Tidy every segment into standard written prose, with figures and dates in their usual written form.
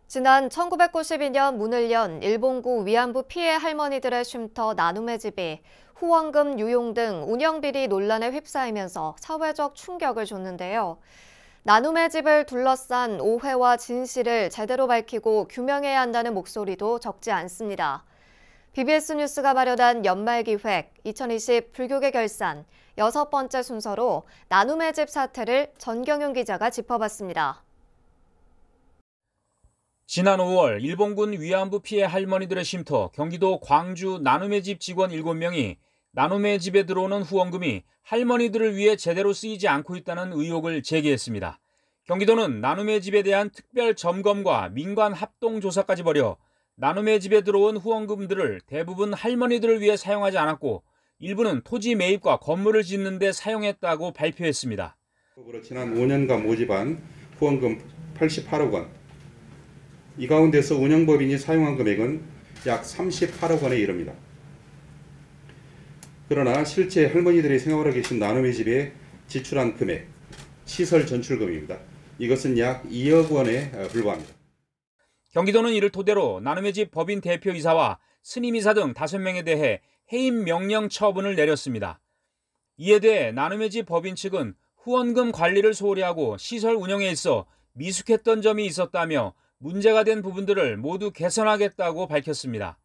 지난 1992년 문을 연 일본군 위안부 피해 할머니들의 쉼터 나눔의 집이 후원금 유용 등 운영비리 논란에 휩싸이면서 사회적 충격을 줬는데요. 나눔의 집을 둘러싼 오해와 진실을 제대로 밝히고 규명해야 한다는 목소리도 적지 않습니다. BBS 뉴스가 마련한 연말기획 2020 불교계 결산 6번째 순서로 나눔의 집 사태를 전경윤 기자가 짚어봤습니다. 지난 5월 일본군 위안부 피해 할머니들의 쉼터 경기도 광주 나눔의 집 직원 7명이 나눔의 집에 들어오는 후원금이 할머니들을 위해 제대로 쓰이지 않고 있다는 의혹을 제기했습니다. 경기도는 나눔의 집에 대한 특별 점검과 민관 합동 조사까지 벌여 나눔의 집에 들어온 후원금들을 대부분 할머니들을 위해 사용하지 않았고 일부는 토지 매입과 건물을 짓는 데 사용했다고 발표했습니다. 지난 5년간 모집한 후원금 88억 원. 이 가운데서 운영법인이 사용한 금액은 약 38억 원에 이릅니다. 그러나 실제 할머니들이 생활하고 계신 나눔의 집에 지출한 금액, 시설 전출금입니다. 이것은 약 2억 원에 불과합니다. 경기도는 이를 토대로 나눔의 집 법인 대표이사와 스님이사 등 5명에 대해 해임 명령 처분을 내렸습니다. 이에 대해 나눔의 집 법인 측은 후원금 관리를 소홀히 하고 시설 운영에 있어 미숙했던 점이 있었다며 문제가 된 부분들을 모두 개선하겠다고 밝혔습니다.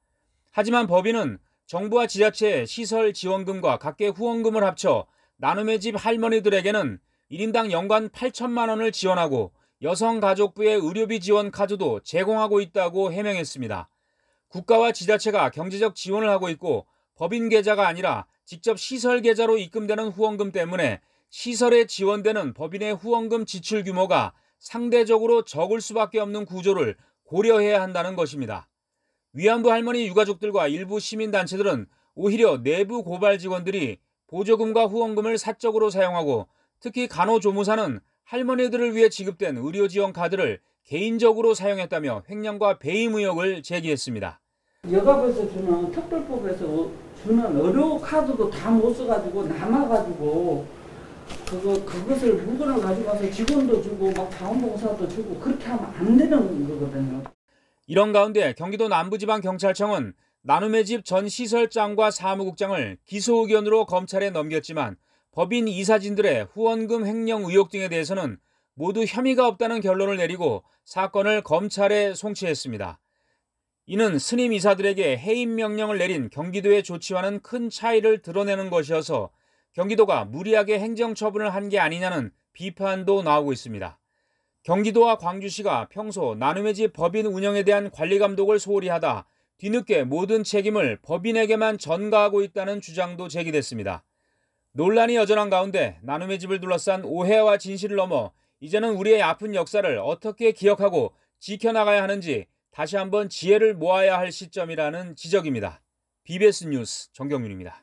하지만 법인은 정부와 지자체의 시설 지원금과 각계 후원금을 합쳐 나눔의 집 할머니들에게는 1인당 연간 8천만 원을 지원하고 여성가족부의 의료비 지원 카드도 제공하고 있다고 해명했습니다. 국가와 지자체가 경제적 지원을 하고 있고 법인 계좌가 아니라 직접 시설 계좌로 입금되는 후원금 때문에 시설에 지원되는 법인의 후원금 지출 규모가 상대적으로 적을 수밖에 없는 구조를 고려해야 한다는 것입니다. 위안부 할머니 유가족들과 일부 시민단체들은 오히려 내부 고발 직원들이 보조금과 후원금을 사적으로 사용하고 특히 간호조무사는 할머니들을 위해 지급된 의료지원 카드를 개인적으로 사용했다며 횡령과 배임 의혹을 제기했습니다. 여가부에서 주는 특별법에서 주는 의료 카드도 다 못 써가지고 남아가지고 그것을 물건을 가져가서 직원도 주고 막 자원봉사도 주고 그렇게 하면 안 되는 거거든요. 이런 가운데 경기도 남부지방경찰청은 나눔의 집 전 시설장과 사무국장을 기소 의견으로 검찰에 넘겼지만 법인 이사진들의 후원금 횡령 의혹 등에 대해서는 모두 혐의가 없다는 결론을 내리고 사건을 검찰에 송치했습니다. 이는 스님 이사들에게 해임 명령을 내린 경기도의 조치와는 큰 차이를 드러내는 것이어서 경기도가 무리하게 행정처분을 한 게 아니냐는 비판도 나오고 있습니다. 경기도와 광주시가 평소 나눔의 집 법인 운영에 대한 관리 감독을 소홀히 하다 뒤늦게 모든 책임을 법인에게만 전가하고 있다는 주장도 제기됐습니다. 논란이 여전한 가운데 나눔의 집을 둘러싼 오해와 진실을 넘어 이제는 우리의 아픈 역사를 어떻게 기억하고 지켜나가야 하는지 다시 한번 지혜를 모아야 할 시점이라는 지적입니다. BBS 뉴스 정경윤입니다.